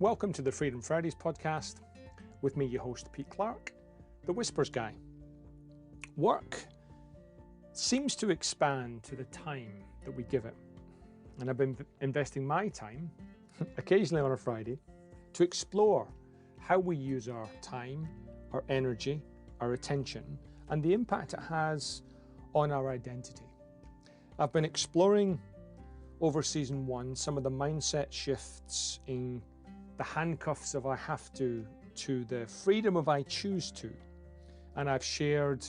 Welcome to the Freedom Fridays podcast. With me, your host, Pete Clark, the Whispers guy. Work seems to expand to the time that we give it. And I've been investing my time, occasionally on a Friday, to explore how we use our time, our energy, our attention, and the impact it has on our identity. I've been exploring over season 1 some of the mindset shifts in the handcuffs of I have to the freedom of I choose to. And I've shared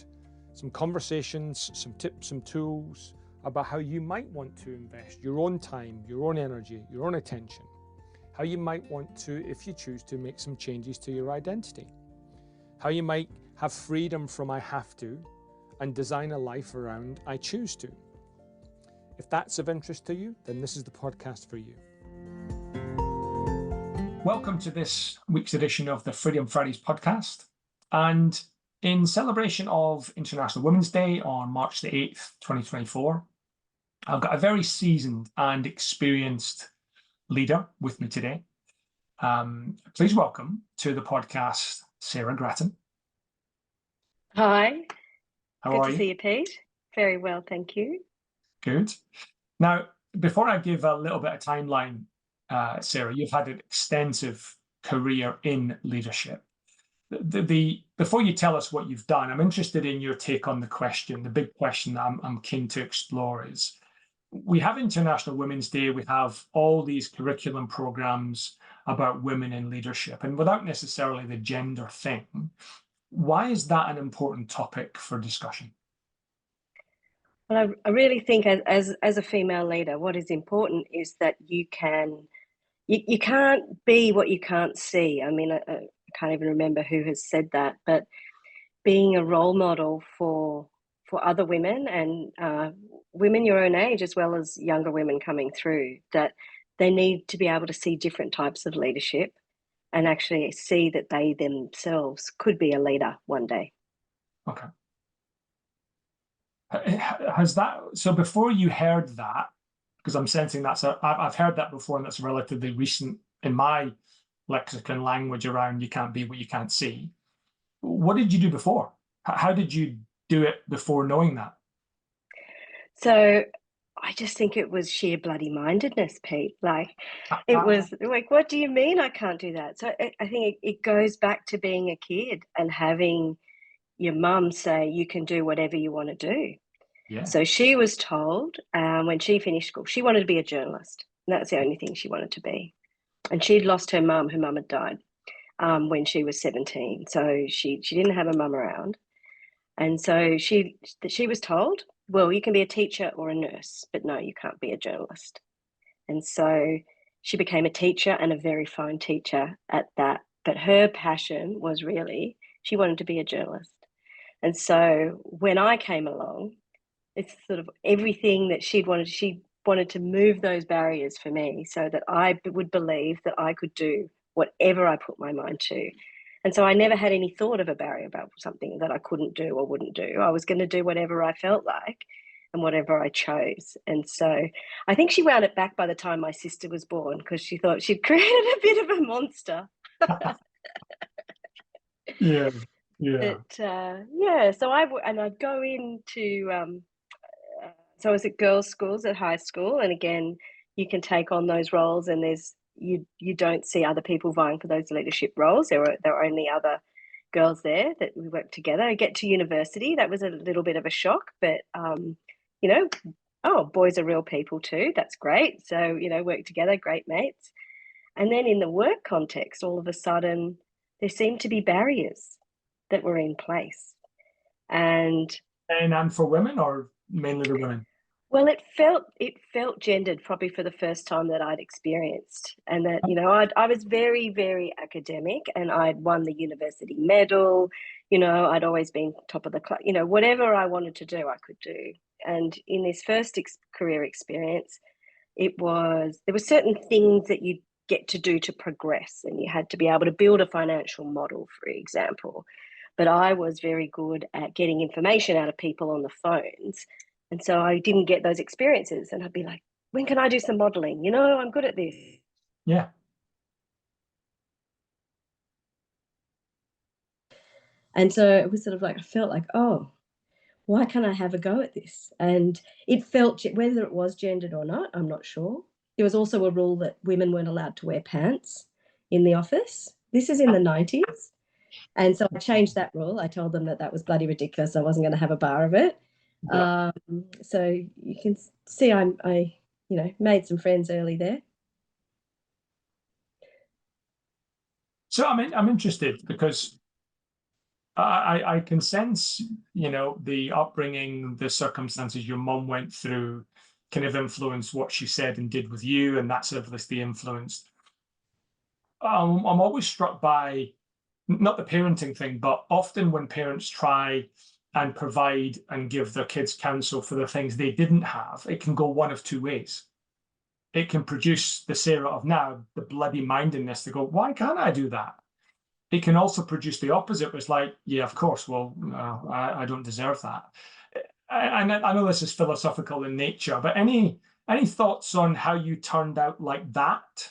some conversations, some tips, some tools about how you might want to invest your own time, your own energy, your own attention. How you might want to, if you choose to, make some changes to your identity. How you might have freedom from I have to and design a life around I choose to. If that's of interest to you, then this is the podcast for you. Welcome to this week's edition of the Freedom Fridays podcast. And in celebration of International Women's Day on March the 8th, 2024, I've got a very seasoned and experienced leader with me today. Please welcome to the podcast, Sarah Grattan. Hi. How are you? Good to see you, Pete. Very well, thank you. Good. Now, before I give a little bit of timeline, Sarah, you've had an extensive career in leadership. Before you tell us what you've done, I'm interested in your take on the question. The big question that I'm keen to explore is, we have International Women's Day, we have all these curriculum programs about women in leadership, and without necessarily the gender thing, why is that an important topic for discussion? Well, I really think as a female leader, what is important is that you can't be what you can't see. I mean, I can't even remember who has said that, but being a role model for other women and women your own age, as well as younger women coming through, that they need to be able to see different types of leadership and actually see that they themselves could be a leader one day. Okay. Has that, so before you heard that, because I'm sensing I've heard that before, and that's relatively recent in my lexicon language around you can't be what you can't see. What did you do before? How did you do it before knowing that? So I just think it was sheer bloody-mindedness, Pete. Like, it was like, what do you mean I can't do that? So I think it goes back to being a kid and having your mum say you can do whatever you want to do. Yeah. So she was told when she finished school, she wanted to be a journalist. And that's the only thing she wanted to be. And she'd lost her mum. Her mum had died when she was 17. So she didn't have a mum around. And so she was told, well, you can be a teacher or a nurse, but no, you can't be a journalist. And so she became a teacher, and a very fine teacher at that. But her passion was really, she wanted to be a journalist. And so when I came along, it's sort of everything that she wanted to move those barriers for me so that I would believe that I could do whatever I put my mind to. And so I never had any thought of a barrier about something that I couldn't do or wouldn't do. I was going to do whatever I felt like and whatever I chose. And so I think she wound it back by the time my sister was born, because she thought she'd created a bit of a monster. Yeah. Yeah. But, so I'd go into, so I was at girls' schools at high school. And again, you can take on those roles, and you don't see other people vying for those leadership roles. There were only other girls there that we worked together. I get to university, that was a little bit of a shock, but boys are real people too. That's great. So, work together, great mates. And then in the work context, all of a sudden, there seemed to be barriers that were in place. And for women, or mainly the women? Well, it felt gendered, probably for the first time that I'd experienced. And that, I was very, very academic, and I'd won the university medal. I'd always been top of the class. Whatever I wanted to do, I could do. And in this first career experience, there were certain things that you get to do to progress, and you had to be able to build a financial model, for example. But I was very good at getting information out of people on the phones. And so I didn't get those experiences. And I'd be like, when can I do some modeling? I'm good at this. Yeah. And so it was sort of like, I felt like, oh, why can't I have a go at this? And it felt, whether it was gendered or not, I'm not sure. There was also a rule that women weren't allowed to wear pants in the office. This is in the 90s. And so I changed that rule. I told them that that was bloody ridiculous. I wasn't going to have a bar of it. Yeah. So you can see I made some friends early there. So I'm interested because I can sense, the upbringing, the circumstances your mum went through kind of influenced what she said and did with you, and that's obviously influenced. I'm always struck by not the parenting thing, but often when parents try and provide and give their kids counsel for the things they didn't have, it can go one of two ways. It can produce the Sarah of now, the bloody-mindedness to go, why can't I do that? It can also produce the opposite, where it's like, yeah, of course, well, I don't deserve that. I know this is philosophical in nature, but any thoughts on how you turned out like that,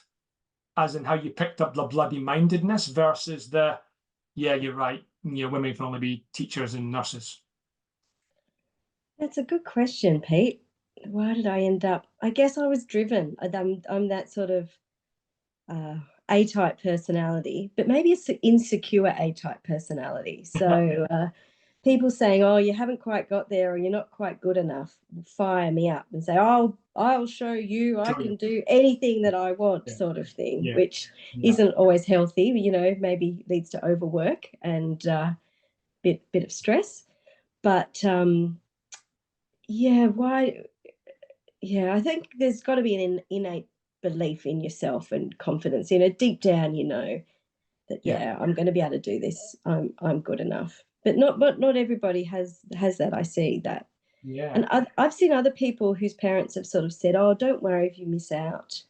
as in how you picked up the bloody-mindedness versus the, yeah, you're right, women can only be teachers and nurses? That's a good question, Pete. Why did I end up? I guess I was driven. I'm that sort of uh, A-type personality, but maybe it's an insecure A-type personality. So people saying, "Oh, you haven't quite got there, or you're not quite good enough," fire me up and say, "Oh, I'll show you. I Sure. can do anything that I want," Yeah, sort of thing, yeah, which yeah. isn't always healthy. Maybe leads to overwork and bit of stress. But yeah, why? Yeah, I think there's got to be an innate belief in yourself and confidence. Deep down, that Yeah, yeah, I'm going to be able to do this. I'm good enough. But not everybody has that. I see that. yeah, And I've seen other people whose parents have sort of said, "Oh, don't worry if you miss out.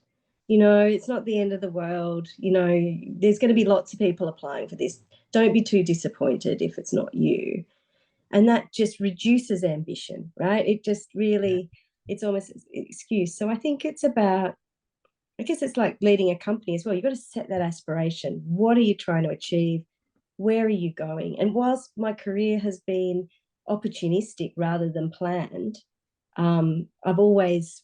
It's not the end of the world. There's going to be lots of people applying for this. Don't be too disappointed if it's not you." And that just reduces ambition, right? It just yeah. really, it's almost an excuse. So I think it's about, I guess it's like leading a company as well. You've got to set that aspiration. What are you trying to achieve? Where are you going? And whilst my career has been opportunistic rather than planned, I've always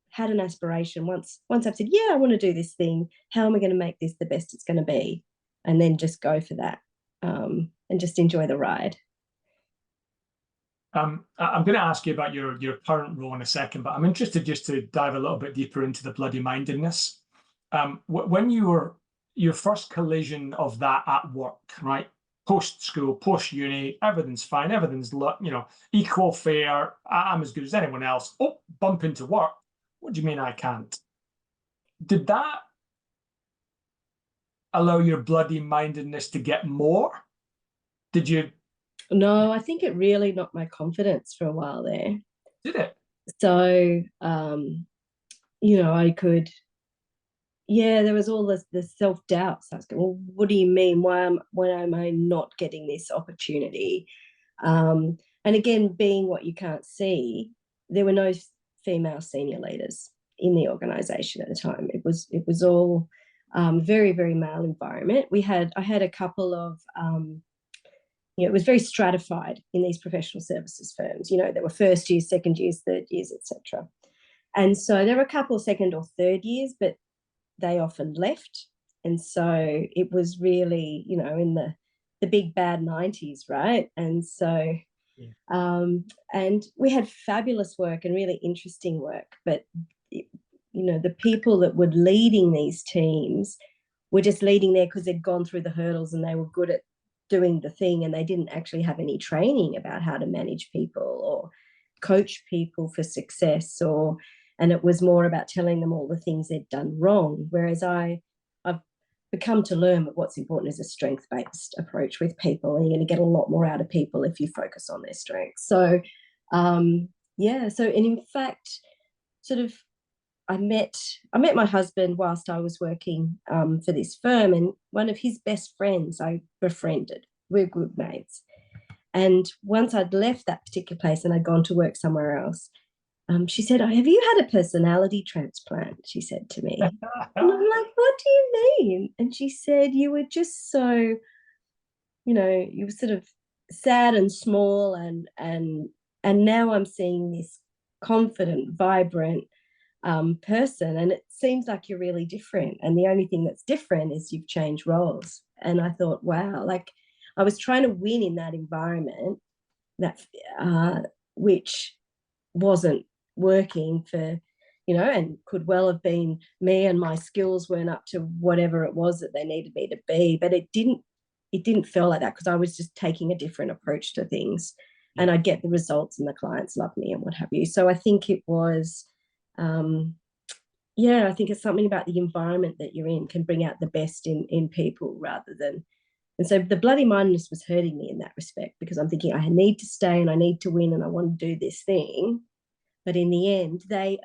had an aspiration. Once I've said, yeah, I want to do this thing. How am I going to make this the best it's going to be? And then just go for that, and just enjoy the ride. I'm going to ask you about your current role in a second, but I'm interested just to dive a little bit deeper into the bloody-mindedness. When you were your first collision of that at work, right? Post school, post uni, everything's fine, everything's equal, fair. I'm as good as anyone else. Oh, bump into work. What do you mean I can't? Did that allow your bloody-mindedness to get more? Did you? No, I think it really knocked my confidence for a while there. Did it? So, I could, yeah, there was all the self doubts. I was going, well, what do you mean? Why am I not getting this opportunity? And again, being what you can't see, there were no female senior leaders in the organisation at the time. It was all very, very male environment. I had a couple of it was very stratified in these professional services firms. There were first years, second years, third years, etc. And so there were a couple of second or third years, but they often left. And so it was really, in the big bad 90s, right? And so, Yeah. and we had fabulous work and really interesting work, but the people that were leading these teams were just leading there because they'd gone through the hurdles and they were good at doing the thing, and they didn't actually have any training about how to manage people or coach people for success, and it was more about telling them all the things they'd done wrong. Whereas I've become to learn that what's important is a strength-based approach with people, and you're going to get a lot more out of people if you focus on their strengths. So yeah, so, and in fact, sort of I met my husband whilst I was working for this firm, and one of his best friends I befriended. We're good mates. And once I'd left that particular place and I'd gone to work somewhere else, she said, "Oh, have you had a personality transplant?" She said to me. And I'm like, "What do you mean?" And she said, "You were just so, you were sort of sad and small, and now I'm seeing this confident, vibrant person, and it seems like you're really different, and the only thing that's different is you've changed roles. And I thought, wow, like I was trying to win in that environment that which wasn't working for, and could well have been me, and my skills weren't up to whatever it was that they needed me to be. But it didn't feel like that, because I was just taking a different approach to things, and I'd get the results and the clients love me and what have you. So I think it was, I think it's something about the environment that you're in can bring out the best in people rather than. And so the bloody mindedness was hurting me in that respect, because I'm thinking I need to stay and I need to win and I want to do this thing. But in the end, they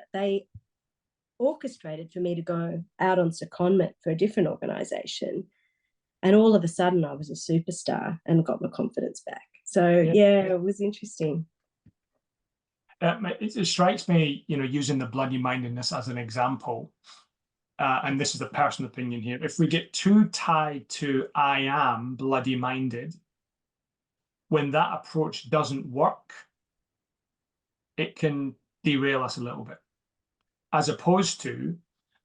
orchestrated for me to go out on secondment for a different organization. And all of a sudden I was a superstar and got my confidence back. So it was interesting. It strikes me, using the bloody mindedness as an example, and this is a personal opinion here, if we get too tied to I am bloody minded, when that approach doesn't work, it can derail us a little bit, as opposed to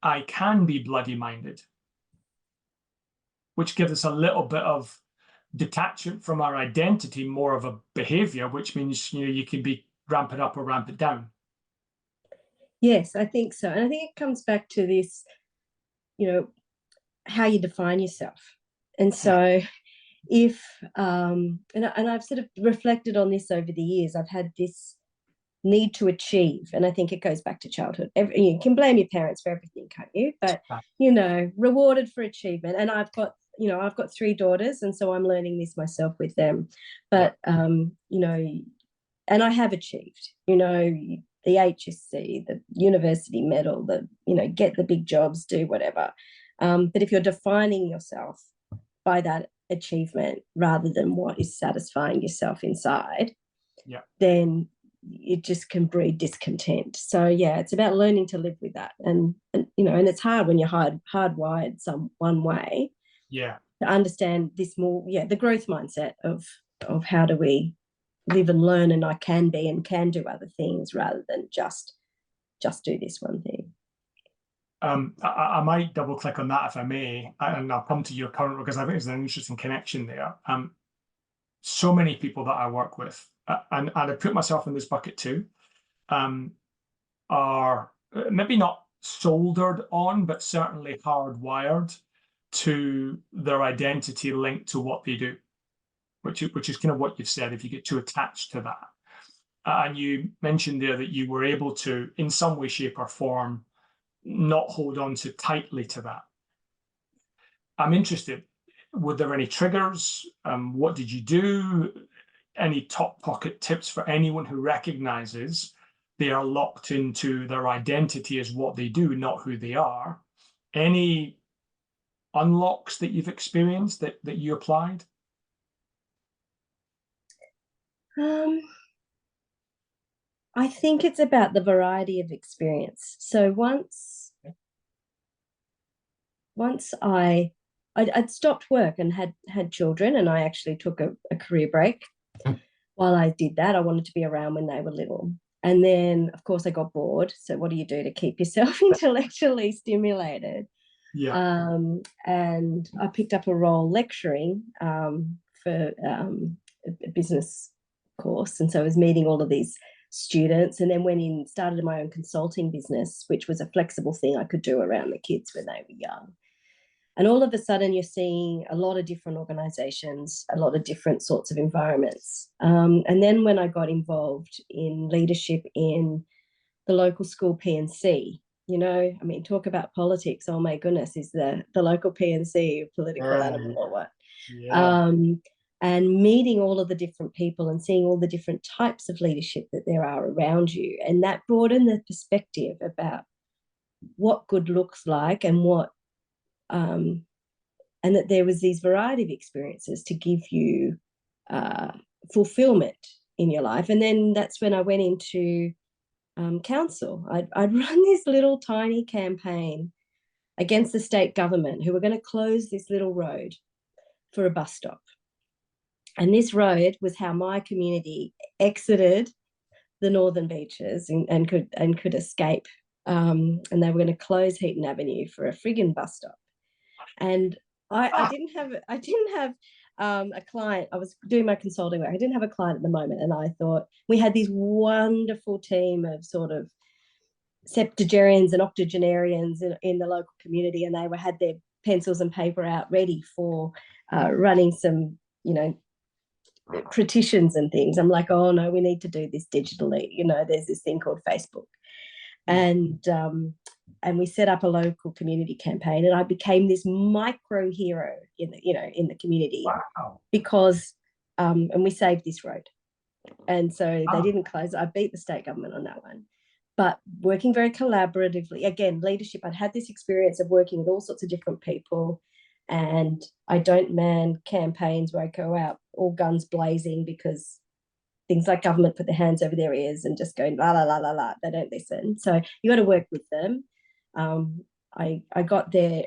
I can be bloody minded, which gives us a little bit of detachment from our identity, more of a behavior, which means you can be ramp it up or ramp it down. Yes, I think so. And I think it comes back to this, how you define yourself. And so if and I've sort of reflected on this over the years, I've had this need to achieve, and I think it goes back to childhood. You can blame your parents for everything, can't you? But rewarded for achievement. And I've got 3 daughters, and so I'm learning this myself with them. But and I have achieved, the HSC, the university medal, get the big jobs, do whatever. But if you're defining yourself by that achievement rather than what is satisfying yourself inside, then it just can breed discontent. So it's about learning to live with that, and it's hard when you're hardwired one way. To understand this more, the growth mindset of how do we live and learn, and I can be and can do other things rather than just do this one thing. I might double click on that if I may, and I'll come to your current, because I think there's an interesting connection there. So many people that I work with, and I put myself in this bucket too, are maybe not soldered on, but certainly hardwired to their identity linked to what they do, which is kind of what you've said, if you get too attached to that. And you mentioned there that you were able to, in some way, shape, or form, not hold on too tightly to that. I'm interested, were there any triggers? What did you do? Any top pocket tips for anyone who recognizes they are locked into their identity as what they do, not who they are? Any unlocks that you've experienced that you applied? I think it's about the variety of experience. So once I'd stopped work and had children, and I actually took a career break. While I did that, I wanted to be around when they were little. And then, of course, I got bored. So what do you do to keep yourself intellectually stimulated? And I picked up a role lecturing for a business course. And so I was meeting all of these students, and then went in, started my own consulting business, which was a flexible thing I could do around the kids when they were young. And all of a sudden, you're seeing a lot of different organizations, a lot of different sorts of environments. And then when I got involved in leadership in the local school P&C, talk about politics. Oh my goodness, is the local P&C a political animal or what? And meeting all of the different people and seeing all the different types of leadership that there are around you. And that broadened the perspective about what good looks like, and what and that there was these variety of experiences to give you fulfillment in your life. And then that's when I went into council. I'd run this little tiny campaign against the state government, who were going to close this little road for a bus stop. And this road was how my community exited the Northern Beaches and could escape. And they were going to close Heaton Avenue for a friggin' bus stop. And I didn't have a client. I was doing my consulting work. I didn't have a client at the moment, and I thought we had this wonderful team of sort of septuagenarians and octogenarians in the local community, and they had their pencils and paper out ready for running some, petitions and things. I'm like, oh no, we need to do this digitally. There's this thing called Facebook, and we set up a local community campaign, and I became this micro hero in the community. Wow. Because and we saved this road, and so they didn't close. I beat the state government on that one. But working very collaboratively, again, leadership. I'd had this experience of working with all sorts of different people, and I don't man campaigns where I go out all guns blazing because things like government put their hands over their ears and just going la la la la la. They don't listen. So you got to work with them. I got their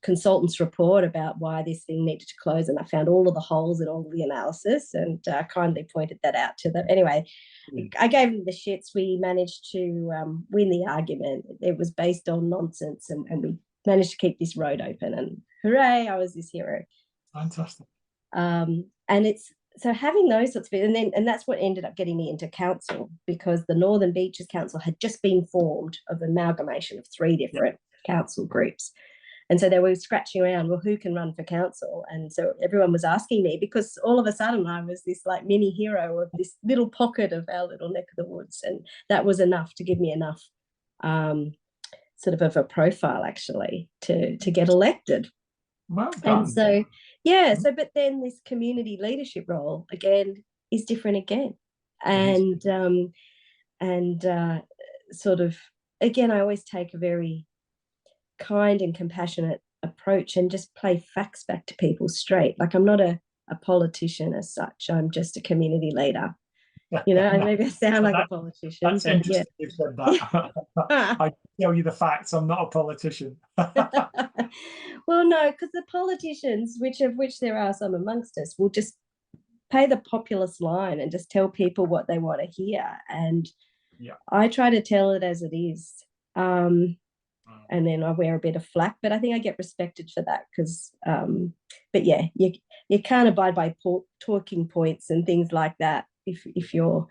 consultant's report about why this thing needed to close, and I found all of the holes in all of the analysis, and kindly pointed that out to them. Anyway, I gave them the shits. We managed to win the argument. It was based on nonsense, and we managed to keep this road open, and hooray, I was this hero. Fantastic. And it's so having those sorts of, and that's what ended up getting me into council, because the Northern Beaches Council had just been formed of an amalgamation of 3 different council groups. And so they were scratching around, well, who can run for council? And so everyone was asking me, because all of a sudden I was this like mini hero of this little pocket of our little neck of the woods. And that was enough to give me enough sort of a profile actually to get elected. Well done. And so, but then this community leadership role again is different again. And sort of, again, I always take a very kind and compassionate approach and just play facts back to people straight. Like, I'm not a politician as such. I'm just a community leader. And maybe I sound like a politician. That's interesting you've said that. I tell you the facts, I'm not a politician. Well, no, because the politicians, of which there are some amongst us, will just pay the populist line and just tell people what they want to hear. And I try to tell it as it is. And then I wear a bit of flack, but I think I get respected for that because, but yeah, you can't abide by talking points and things like that if you're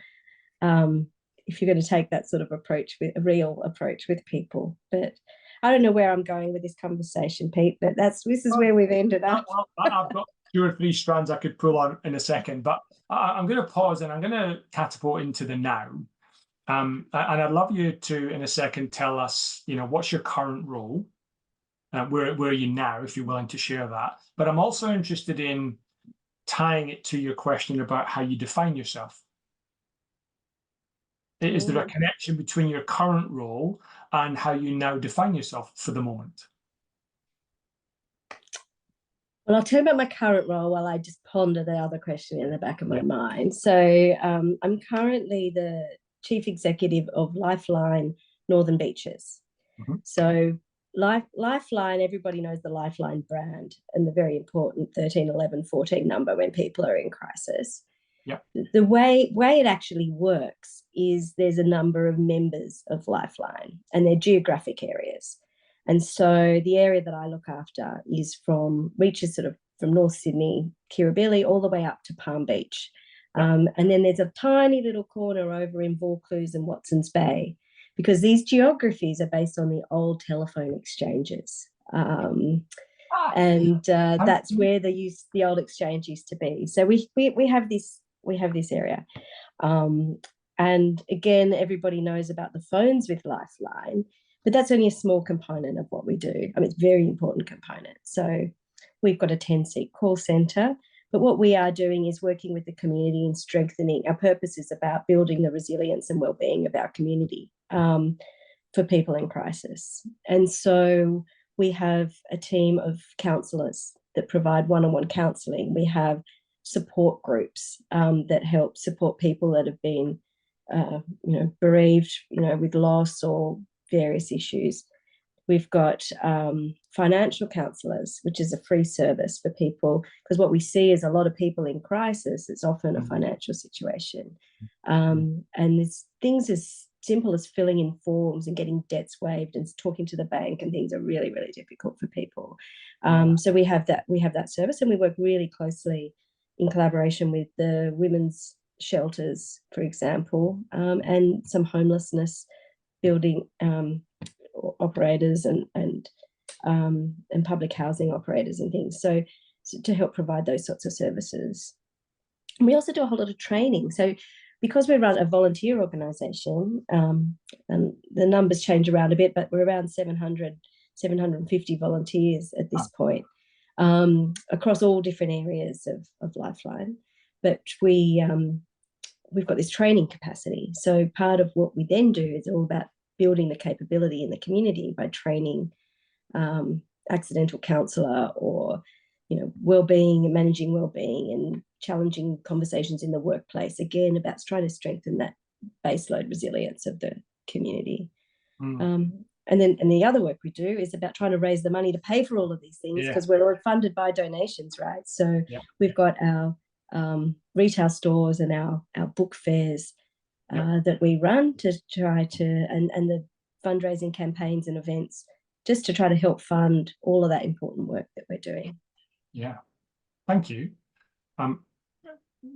going to take that sort of approach, with a real approach with people. But I don't know where I'm going with this conversation, Pete, but this is where we've ended up. I've got 2 or 3 strands I could pull on in a second, but I'm going to pause and I'm going to catapult into the now. And I'd love you to, in a second, tell us, what's your current role? Where are you now, if you're willing to share that? But I'm also interested in tying it to your question about how you define yourself. Is there a connection between your current role and how you now define yourself for the moment? Well, I'll tell you about my current role while I just ponder the other question in the back of my mind. So I'm currently the Chief Executive of Lifeline Northern Beaches. So Lifeline, everybody knows the Lifeline brand and the very important 13, 11, 14 number when people are in crisis. The way it actually works is there's a number of members of Lifeline and their geographic areas. And so the area that I look after reaches sort of from North Sydney, Kirribilli, all the way up to Palm Beach. And then there's a tiny little corner over in Vaucluse and Watsons Bay, because these geographies are based on the old telephone exchanges. That's where the old exchange used to be. So we have this area. And again, everybody knows about the phones with Lifeline, but that's only a small component of what we do. I mean, it's a very important component. So we've got a 10-seat call centre, but what we are doing is working with the community and strengthening. Our purpose is about building the resilience and wellbeing of our community for people in crisis. And so we have a team of counsellors that provide one-on-one counselling. We have support groups that help support people that have been, bereaved, with loss or various issues. We've got financial counsellors, which is a free service for people, because what we see is a lot of people in crisis, it's often a financial situation. And it's things as simple as filling in forms and getting debts waived and talking to the bank, and things are really, really difficult for people. So we have that service, and we work really closely in collaboration with the women's shelters, for example, and some homelessness building operators and public housing operators and things. So to help provide those sorts of services. And we also do a whole lot of training. So because we run a volunteer organisation, and the numbers change around a bit, but we're around 750 volunteers at this point, across all different areas of Lifeline. But we've got this training capacity. So part of what we then do is all about building the capability in the community by training accidental counsellor, or wellbeing and managing wellbeing, and challenging conversations in the workplace, again about trying to strengthen that baseload resilience of the community. And the other work we do is about trying to raise the money to pay for all of these things, because we're all funded by donations, right? So we've got our retail stores and our book fairs that we run to try to, and the fundraising campaigns and events, just to try to help fund all of that important work that we're doing. Yeah, thank you.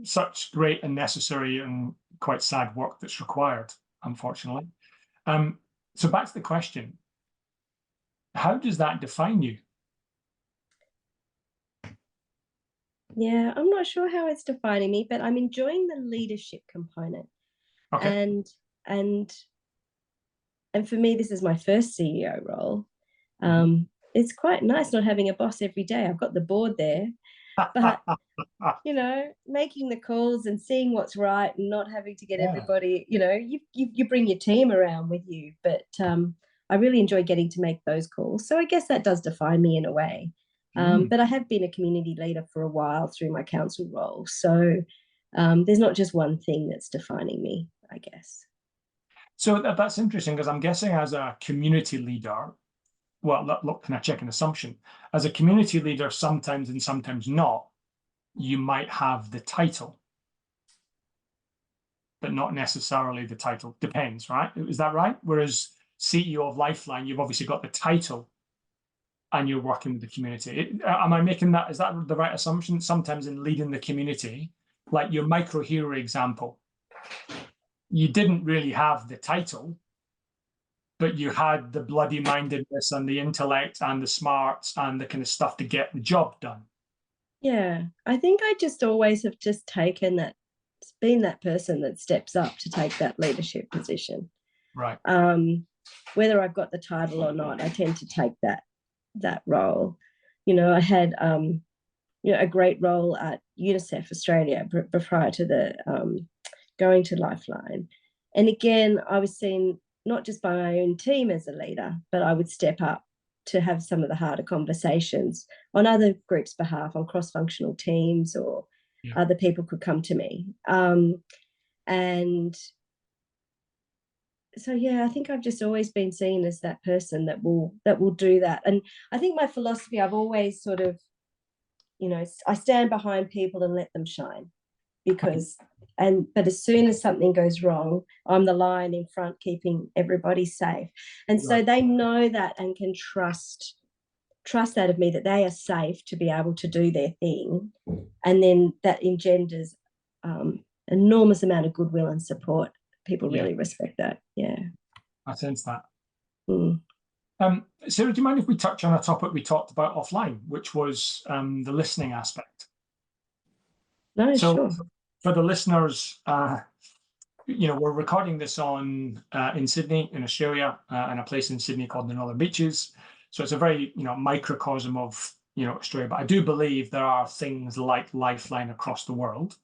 Such great and necessary and quite sad work that's required, unfortunately. So back to the question, how does that define you? Yeah, I'm not sure how it's defining me, but I'm enjoying the leadership component. Okay. And for me, this is my first CEO role. It's quite nice not having a boss every day. I've got the board there, but making the calls and seeing what's right, and not having to get everybody, you bring your team around with you, but I really enjoy getting to make those calls. So I guess that does define me in a way. But I have been a community leader for a while through my council role. So there's not just one thing that's defining me, I guess. So that's interesting, because I'm guessing as a community leader, well, look, can I check an assumption? As a community leader, sometimes and sometimes not, you might have the title, but not necessarily the title. Depends, right? Is that right? Whereas CEO of Lifeline, you've obviously got the title and you're working with the community. Am I making that, is that the right assumption? Sometimes in leading the community, like your micro hero example, you didn't really have the title, but you had the bloody-mindedness and the intellect and the smarts and the kind of stuff to get the job done. Yeah, I think I just always have just taken that, been that person that steps up to take that leadership position. Right. Whether I've got the title or not, I tend to take that role. I had a great role at UNICEF Australia prior to the going to Lifeline. And again, I was seen not just by my own team as a leader, but I would step up to have some of the harder conversations on other groups' behalf, on cross-functional teams, or other people could come to me. And so, I think I've just always been seen as that person that will do that. And I think my philosophy, I've always sort of, I stand behind people and let them shine, but as soon as something goes wrong, I'm the lion in front, keeping everybody safe. And so they know that and can trust that of me, that they are safe to be able to do their thing. And then that engenders enormous amount of goodwill and support. People really respect that. Yeah. I sense that. Sarah, do you mind if we touch on a topic we talked about offline, which was the listening aspect? No, sure. For the listeners, we're recording this in Sydney, in Australia, in a place in Sydney called the Northern Beaches. So it's a very microcosm of Australia. But I do believe there are things like Lifeline across the world.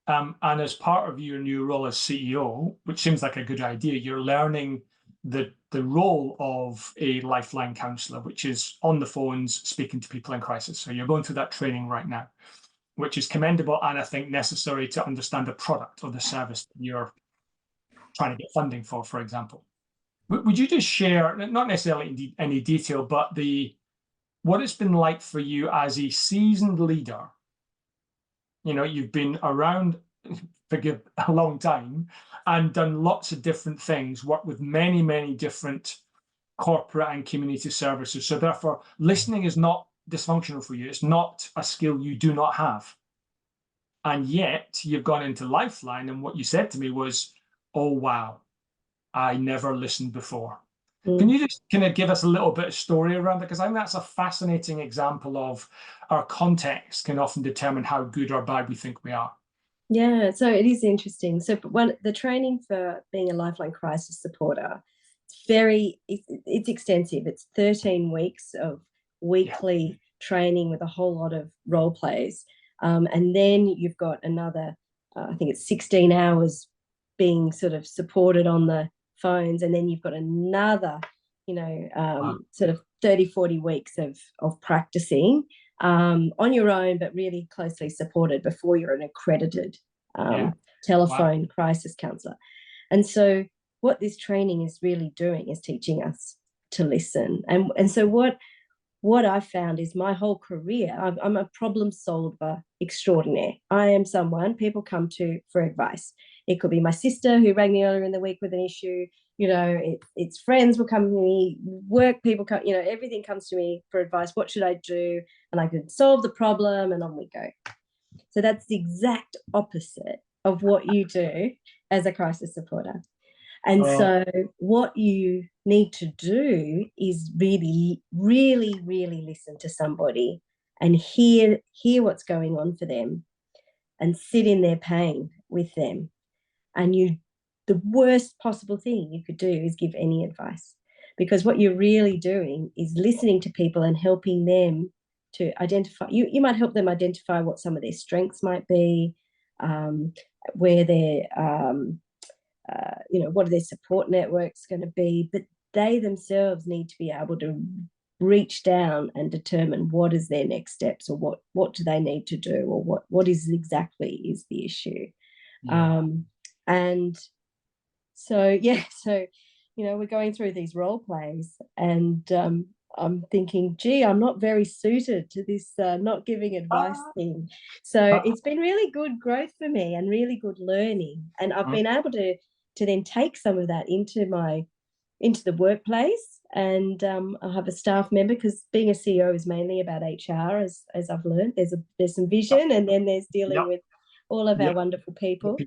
And as part of your new role as CEO, which seems like a good idea, you're learning the role of a Lifeline counsellor, which is on the phones speaking to people in crisis. So you're going through that training right now, which is commendable and I think necessary to understand the product or the service that you're trying to get funding for example. Would you just share, not necessarily in any detail, but what it's been like for you as a seasoned leader? You know, you've been around, forgive, a long time and done lots of different things, worked with many, many different corporate and community services. So therefore, listening is not dysfunctional for you. It's not a skill you do not have. And yet you've gone into Lifeline, and what you said to me was, oh, wow, I never listened before. Can you just kind of give us a little bit of story around it? Because I think that's a fascinating example of our context can often determine how good or bad we think we are. Yeah, so it is interesting. So the training for being a Lifeline crisis supporter, it's extensive. It's 13 weeks of weekly training with a whole lot of role plays. And then you've got another, I think it's 16 hours being sort of supported on the phones. And then you've got another, sort of 30, 40 weeks of practicing on your own, but really closely supported before you're an accredited telephone crisis counsellor. And so what this training is really doing is teaching us to listen. And so what I've found is my whole career, I'm a problem solver extraordinaire. I am someone people come to for advice. It could be my sister who rang me earlier in the week with an issue. It's friends will come to me, work people come, everything comes to me for advice. What should I do? And I can solve the problem, and on we go. So that's the exact opposite of what you do as a crisis supporter. And so what you need to do is really, really, really listen to somebody and hear what's going on for them and sit in their pain with them. And the worst possible thing you could do is give any advice, because what you're really doing is listening to people and helping them to identify. You might help them identify what some of their strengths might be, where they're what are their support networks going to be, but they themselves need to be able to reach down and determine what is their next steps, or what do they need to do, or what is exactly is the issue. And so we're going through these role plays, and I'm thinking, gee, I'm not very suited to this not giving advice thing. So it's been really good growth for me and really good learning. And I've been able to then take some of that into the workplace. And I have a staff member, because being a CEO is mainly about HR, as I've learned. There's some vision, and then there's dealing with all of our wonderful people.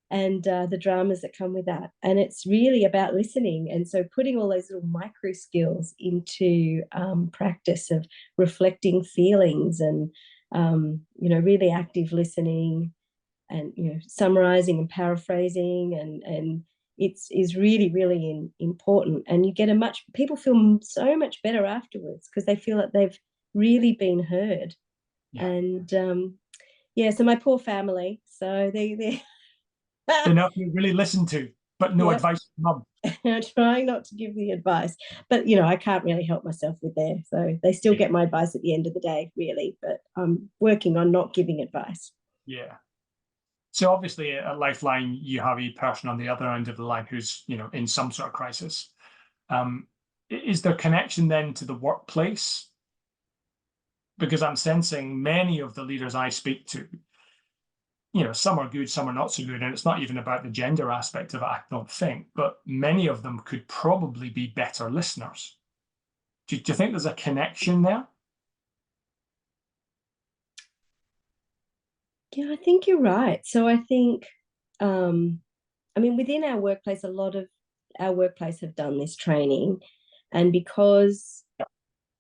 And the dramas that come with that. And it's really about listening. And so putting all those little micro skills into practice of reflecting feelings and, really active listening, and, summarizing and paraphrasing. And is really, really important. And you get people feel so much better afterwards, because they feel that they've really been heard. And so my poor family, so they're enough to really listen to, but no advice from mum. Trying not to give the advice, but I can't really help myself with there. So they still get my advice at the end of the day, really. But I'm working on not giving advice. Yeah. So obviously at Lifeline, you have a person on the other end of the line who's, in some sort of crisis. Is there connection then to the workplace? Because I'm sensing many of the leaders I speak to, some are good, some are not so good. And it's not even about the gender aspect of it, I don't think, but many of them could probably be better listeners. Do you think there's a connection there? Yeah, I think you're right. So I think, within our workplace, a lot of our workplace have done this training. And because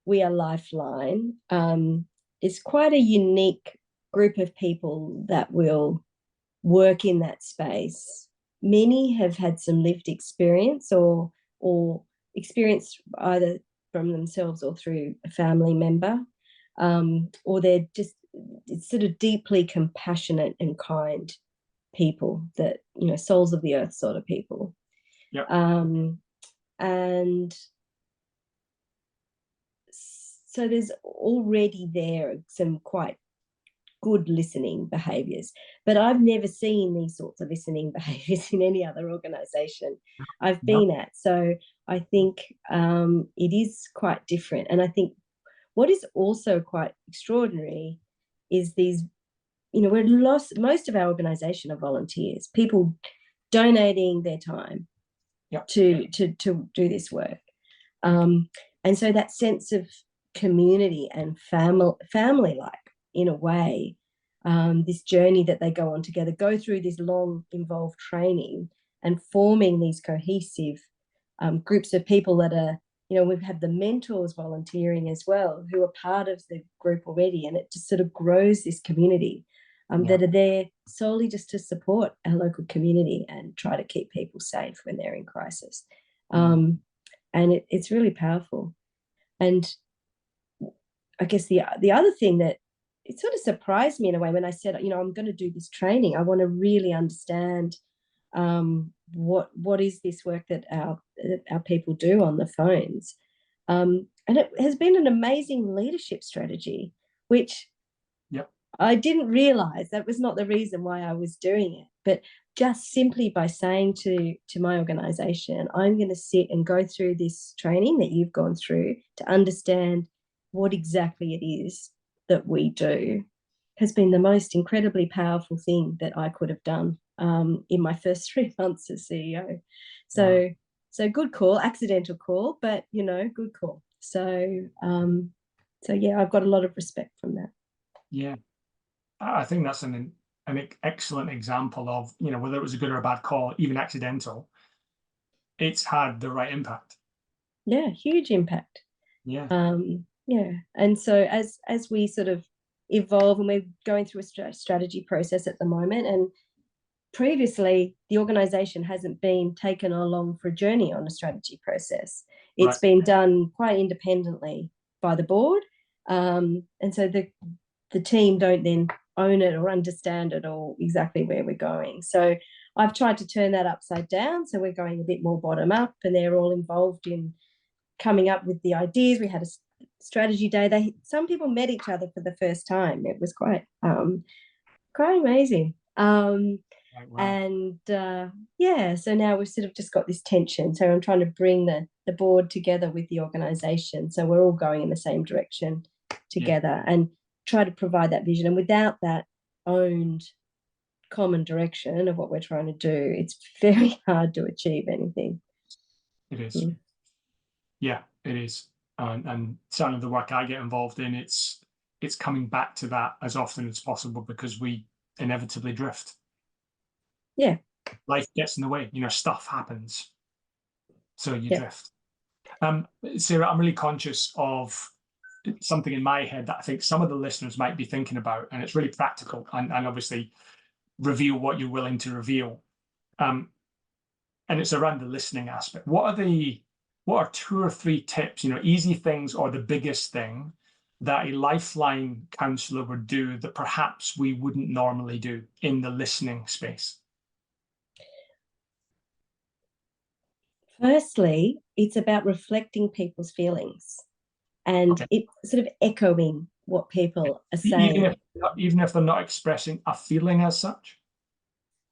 we are Lifeline, it's quite a unique group of people that will work in that space. Many have had some lived experience or experience either from themselves or through a family member, or they're just sort of deeply compassionate and kind people, that, souls of the earth sort of people. And so there's already there some quite good listening behaviours. But I've never seen these sorts of listening behaviours in any other organisation I've been at. So I think it is quite different. And I think what is also quite extraordinary is these, most of our organisation are volunteers, people donating their time to do this work. And so that sense of community and family-like, in a way, this journey that they go on together, go through this long, involved training and forming these cohesive groups of people that are, we've had the mentors volunteering as well, who are part of the group already, and it just sort of grows this community that are there solely just to support our local community and try to keep people safe when they're in crisis. And it's really powerful. And I guess the other thing that it sort of surprised me in a way when I said, I'm going to do this training, I want to really understand what is this work that our people do on the phones. And it has been an amazing leadership strategy, which I didn't realize that was not the reason why I was doing it. But just simply by saying to my organization, I'm going to sit and go through this training that you've gone through to understand what exactly it is that we do, has been the most incredibly powerful thing that I could have done in my first 3 months as CEO. So good call, accidental call, but good call. So yeah, I've got a lot of respect from that. Yeah, I think that's an excellent example of, whether it was a good or a bad call, even accidental, it's had the right impact. Yeah, huge impact. Yeah. And so as we sort of evolve, and we're going through a strategy process at the moment, and previously the organisation hasn't been taken along for a journey on a strategy process. It's been done quite independently by the board, and so the team don't then own it or understand it or exactly where we're going. So I've tried to turn that upside down, so we're going a bit more bottom up, and they're all involved in coming up with the ideas. We had a strategy day. Some people met each other for the first time. It was quite amazing. And so now we've sort of just got this tension. So I'm trying to bring the board together with the organisation, so we're all going in the same direction together, and try to provide that vision. And without that owned common direction of what we're trying to do, it's very hard to achieve anything. It is. Yeah, it is. And certainly the work I get involved in, it's coming back to that as often as possible, because we inevitably drift. Yeah. Life gets in the way, stuff happens. So you drift. Sarah, I'm really conscious of something in my head that I think some of the listeners might be thinking about, and it's really practical, and obviously reveal what you're willing to reveal. And it's around the listening aspect. What are 2 or 3 tips, easy things or the biggest thing that a Lifeline counsellor would do that perhaps we wouldn't normally do in the listening space? Firstly, it's about reflecting people's feelings, and it's sort of echoing what people are saying. Even if they're not expressing a feeling as such?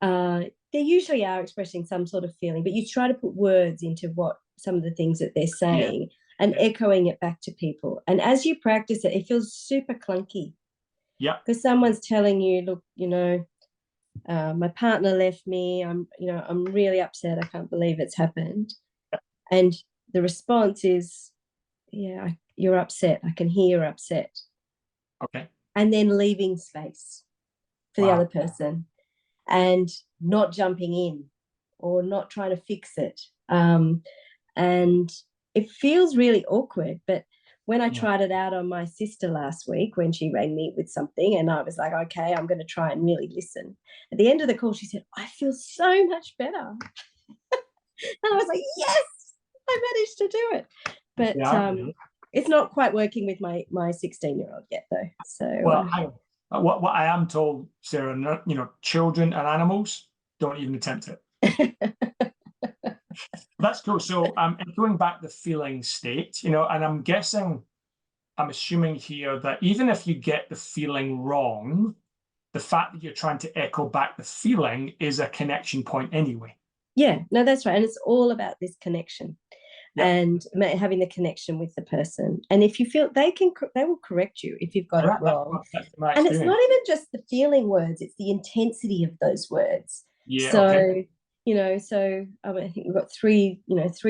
They usually are expressing some sort of feeling, but you try to put words into what some of the things that they're saying and echoing it back to people. And as you practice it, it feels super clunky. Yeah. Because someone's telling you, look, my partner left me. I'm really upset. I can't believe it's happened. And the response is, you're upset. I can hear you're upset. Okay. And then leaving space for the other person, and not jumping in or not trying to fix it. And it feels really awkward. But when I tried it out on my sister last week, when she rang me with something, and I was like, okay, I'm going to try and really listen. At the end of the call, she said, I feel so much better. And I was like, yes, I managed to do it. But it's not quite working with my 16-year-old yet, though. So what I am told, Sarah, children and animals, don't even attempt it. That's cool. So going back the feeling state, and I'm guessing I'm assuming here that even if you get the feeling wrong, the fact that you're trying to echo back the feeling is a connection point anyway. Yeah, no, that's right. And it's all about this connection. Yep. And having the connection with the person. And if you feel they will correct you if you've got it wrong. And it's not even just the feeling words, it's the intensity of those words. Yeah. So, okay. I think we've got three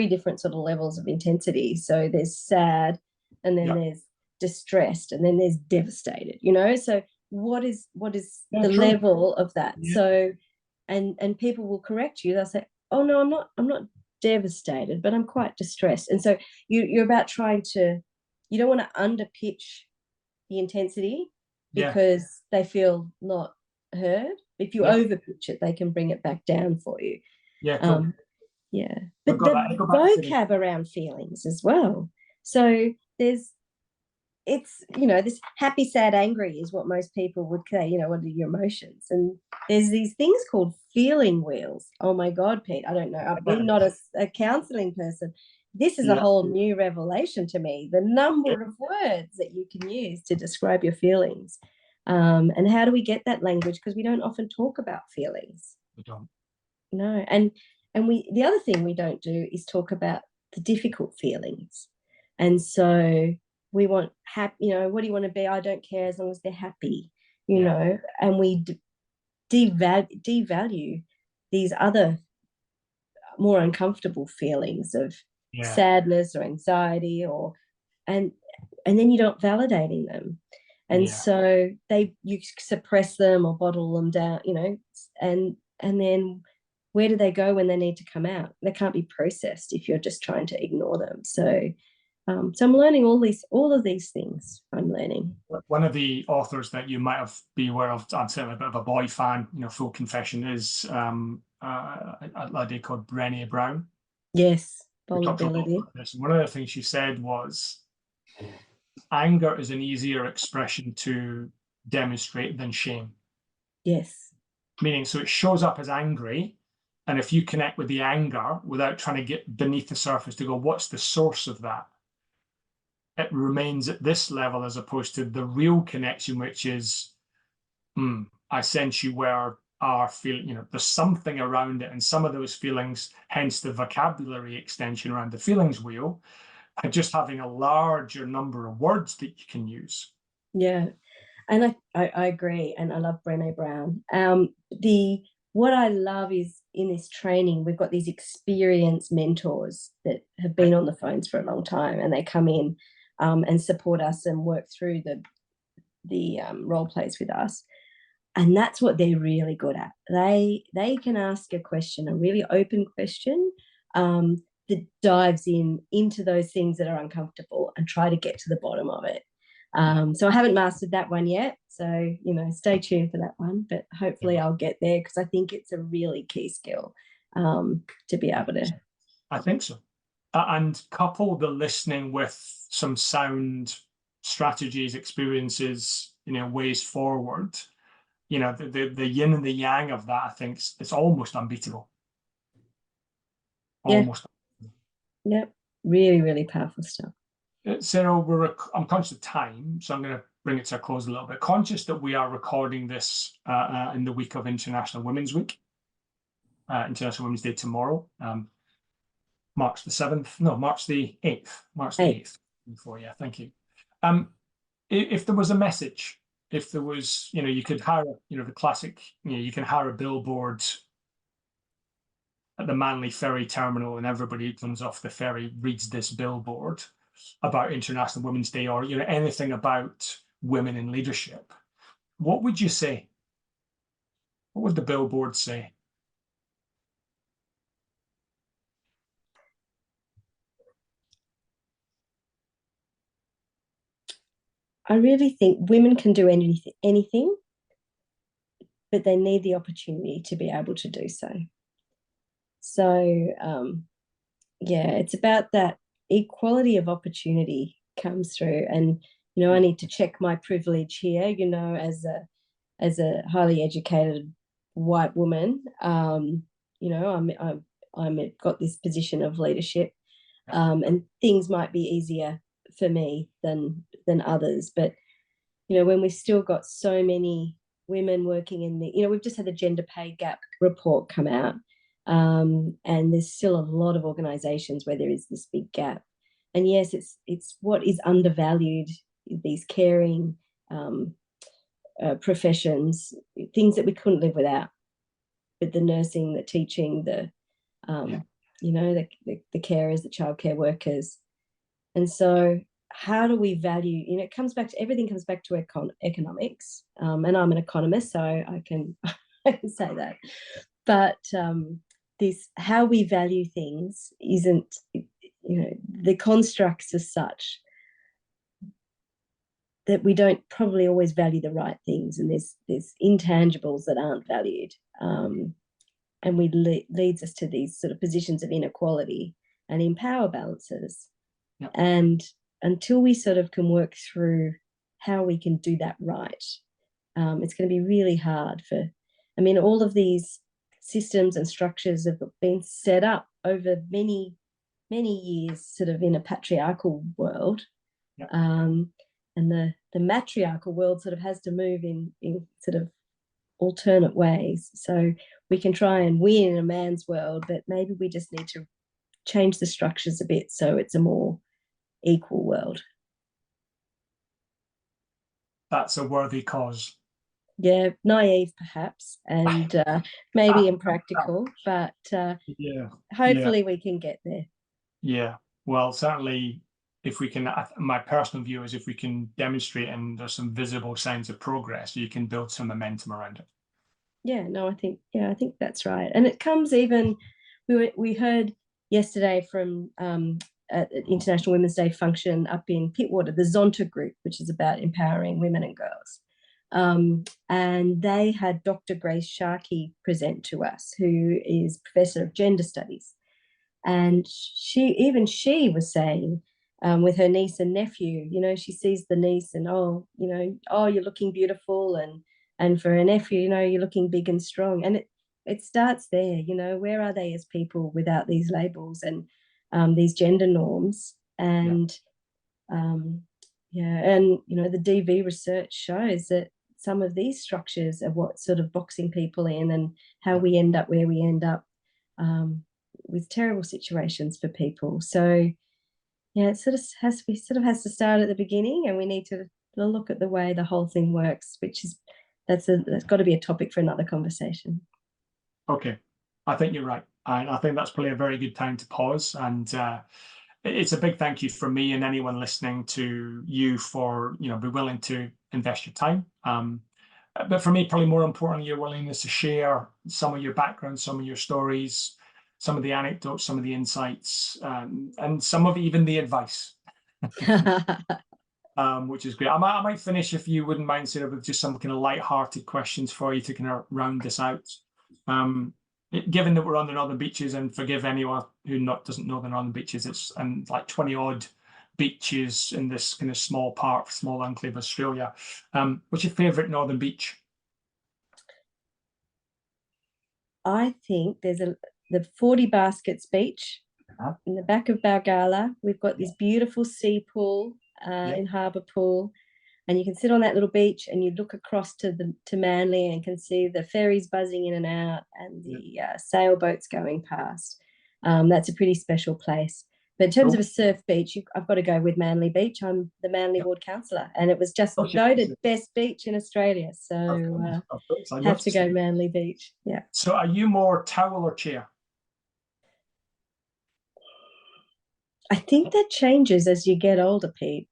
different sort of levels of intensity. So there's sad, and then there's distressed, and then there's devastated, So what is the level of that? Yeah. So, and people will correct you. They'll say, oh no, I'm not devastated, but I'm quite distressed. And so you're about trying to, you don't want to underpitch the intensity because they feel not heard. If you overpitch it, they can bring it back down for you. Yeah, cool. But the vocab around feelings as well. So it's this happy, sad, angry is what most people would say, what are your emotions? And there's these things called feeling wheels. Oh my God, Pete, I don't know. I've been not a counseling person. This is a whole new revelation to me, the number of words that you can use to describe your feelings. And how do we get that language? Because we don't often talk about feelings. We don't. No. And the other thing we don't do is talk about the difficult feelings. And so we want happy, what do you want to be? I don't care as long as they're happy, know, and we devalue these other more uncomfortable feelings of sadness or anxiety and then you're not validating them. And so you suppress them or bottle them down, and then where do they go when they need to come out? They can't be processed if you're just trying to ignore them. So I'm learning all of these things. I'm learning. One of the authors that you might be aware of, I'm certainly a bit of a boy fan, full confession, is a lady called Brené Brown. Yes, vulnerability. One of the things she said was, anger is an easier expression to demonstrate than shame. Yes. Meaning, so it shows up as angry, and if you connect with the anger without trying to get beneath the surface to go, what's the source of that? It remains at this level as opposed to the real connection, which is, I sense you where are feeling, there's something around it, and some of those feelings, hence the vocabulary extension around the feelings wheel, and just having a larger number of words that you can use. Yeah, and I agree, and I love Brené Brown. What I love is in this training, we've got these experienced mentors that have been on the phones for a long time, and they come in and support us and work through the role plays with us. And that's what they're really good at. They can ask a question, a really open question that dives into those things that are uncomfortable and try to get to the bottom of it. So I haven't mastered that one yet. So, stay tuned for that one. But hopefully I'll get there because I think it's a really key skill to be able to. I think so. And couple the listening with some sound strategies, experiences, ways forward. The yin and the yang of that, I think it's almost unbeatable. Almost. Yep. Really, really powerful stuff. Sarah, I'm conscious of time, so I'm going to bring it to a close a little bit. Conscious that we are recording this in the week of International Women's Week, International Women's Day tomorrow, March the 7th. No, March the 8th. March the 8th. Thank you. If there was a message, if there was, you could hire, the classic, you can hire a billboard at the Manly Ferry terminal, and everybody who comes off the ferry reads this billboard about International Women's Day, or anything about women in leadership. What would you say? What would the billboard say? I really think women can do anything, but they need the opportunity to be able to do so. So, it's about that equality of opportunity comes through. And, I need to check my privilege here, as a highly educated white woman, I'm got this position of leadership, and things might be easier for me than than others. But, you know, when we've still got so many women working in the, you know, we've just had the gender pay gap report come out, and there's still a lot of organisations where there is this big gap. And yes, it's what is undervalued, these caring professions, things that we couldn't live without, but the nursing, the teaching, the you know, the carers, the childcare workers. And so how do we value, you know, it comes back to, everything comes back to economics, and I'm an economist, so I can say that. But this, how we value things isn't, you know, the constructs are such that we don't probably always value the right things, and there's intangibles that aren't valued, and leads us to these sort of positions of inequality and in power balances. Yep. And until we sort of can work through how we can do that right, it's going to be really hard for, I mean, all of these systems and structures have been set up over many years, sort of in a patriarchal world. Yep. And the matriarchal world sort of has to move in sort of alternate ways. So we can try and win in a man's world, but maybe we just need to change the structures a bit so it's a more equal world. That's a worthy cause. Yeah, naive perhaps, and maybe impractical, but hopefully we can get there. Yeah, well, certainly if we can, my personal view is if we can demonstrate and there's some visible signs of progress, you can build some momentum around it. Yeah, no, I think that's right. And it comes even, we heard yesterday from at International Women's Day function up in Pittwater, the Zonta group, which is about empowering women and girls. And they had Dr. Grace Sharkey present to us, who is Professor of Gender Studies. And she was saying, with her niece and nephew, you know, she sees the niece and, oh, you know, oh, you're looking beautiful. And for her nephew, you know, you're looking big and strong. And it starts there, you know, where are they as people without these labels and these gender norms? And, and, you know, the DV research shows that some of these structures are what sort of boxing people in, and how we end up where we end up, with terrible situations for people. So yeah, it sort of has to start at the beginning, and we need to look at the way the whole thing works, which is that's got to be a topic for another conversation. Okay, I think you're right, and I think that's probably a very good time to pause. And it's a big thank you from me and anyone listening to you for, you know, be willing to invest your time. But for me, probably more importantly, your willingness to share some of your background, some of your stories, some of the anecdotes, some of the insights, and some of even the advice, which is great. I might finish, if you wouldn't mind, Sarah, with just some kind of light-hearted questions for you to kind of round this out. Given that we're on the Northern Beaches, and forgive anyone who doesn't know the Northern Beaches, it's like 20-odd beaches in this kind of small enclave of Australia. What's your favourite Northern beach? I think there's the 40 Baskets Beach in the back of Balgala. We've got this beautiful sea pool in Harbour Pool, and you can sit on that little beach and you look across to Manly and can see the ferries buzzing in and out and the sailboats going past. That's a pretty special place. But in terms of a surf beach, I've got to go with Manly Beach. I'm the Manly ward councillor, and it was just voted best beach in Australia. So have to go Manly Beach. Yeah. So are you more towel or chair? I think that changes as you get older, Pete.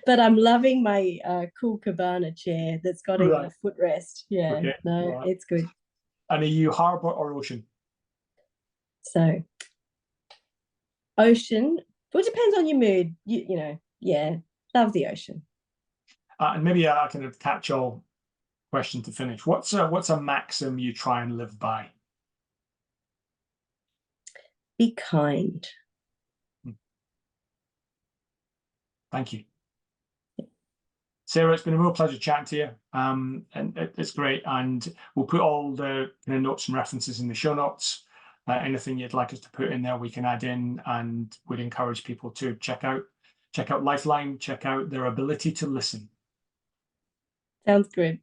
But I'm loving my cool cabana chair that's got even a footrest. Yeah, okay. No, it's good. And are you harbour or ocean? So ocean. Well, it depends on your mood. You know, yeah, love the ocean. And maybe I can catch-all question to finish. What's a maxim you try and live by? Be kind. Thank you, Sarah. It's been a real pleasure chatting to you, and it's great. And we'll put all the notes and references in the show notes. Anything you'd like us to put in there, we can add in, and we'd encourage people to check out check out Lifeline, check out their ability to listen. Sounds good.